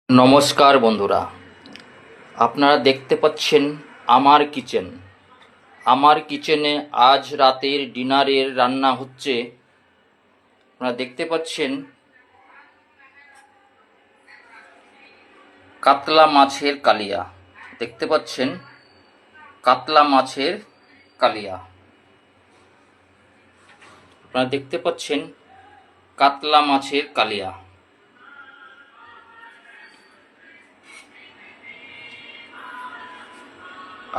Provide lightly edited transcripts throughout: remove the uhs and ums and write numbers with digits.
নমস্কার বন্ধুরা, আপনারা দেখতে পাচ্ছেন আমার কিচেন। আমার কিচেনে আজ রাতের ডিনারের রান্না হচ্ছে। আপনারা দেখতে পাচ্ছেন কাতলা মাছের কালিয়া। দেখতে পাচ্ছেন কাতলা মাছের কালিয়া। আপনারা দেখতে পাচ্ছেন কাতলা মাছের কালিয়া।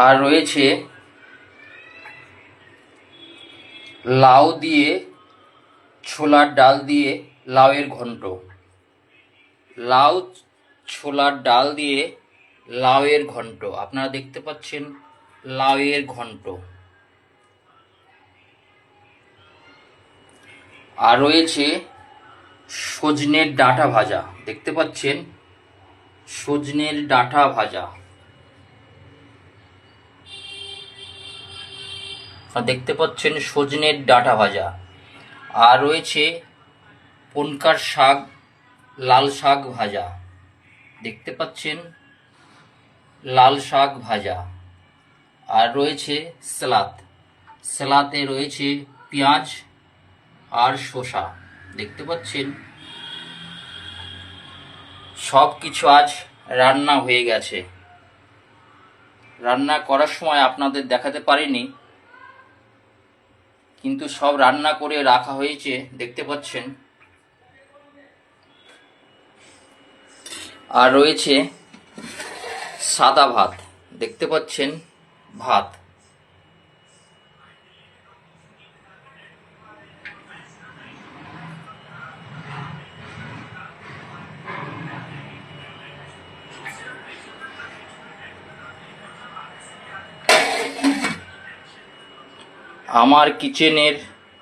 আর রয়েছে লাউ দিয়ে, ছোলার ডাল দিয়ে লাউয়ের ঘন্ট। লাউ ছোলার ডাল দিয়ে লাউয়ের ঘন্ট। আপনারা দেখতে পাচ্ছেন লাউয়ের ঘন্ট। আর রয়েছে সজনের ডাঁটা ভাজা। দেখতে পাচ্ছেন সজনের ডাঁটা ভাজা। দেখতে পাচ্ছেন সজনের ডাঁটা ভাজা। আর রয়েছে পনকার শাক, লাল শাক ভাজা। দেখতে পাচ্ছেন লাল শাক ভাজা। আর রয়েছে সালাদ। সালাদে রয়েছে পেঁয়াজ আর শসা। দেখতে পাচ্ছেন সব কিছু আজ রান্না হয়ে গেছে। রান্না করার সময় আপনাদের দেখাতে পারিনি, কিন্তু সব রান্না করে রাখা হয়েছে। দেখতে পাচ্ছেন। আর রয়েছে সাদা ভাত। দেখতে পাচ্ছেন ভাত। আমার কিচেনের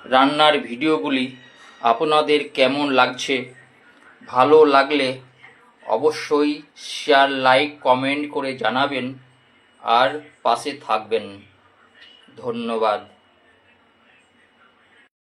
রান্নার ভিডিওগুলি আপনাদের কেমন লাগছে? ভালো লাগলে অবশ্যই শেয়ার, লাইক, কমেন্ট করে জানাবেন আর পাশে থাকবেন। ধন্যবাদ।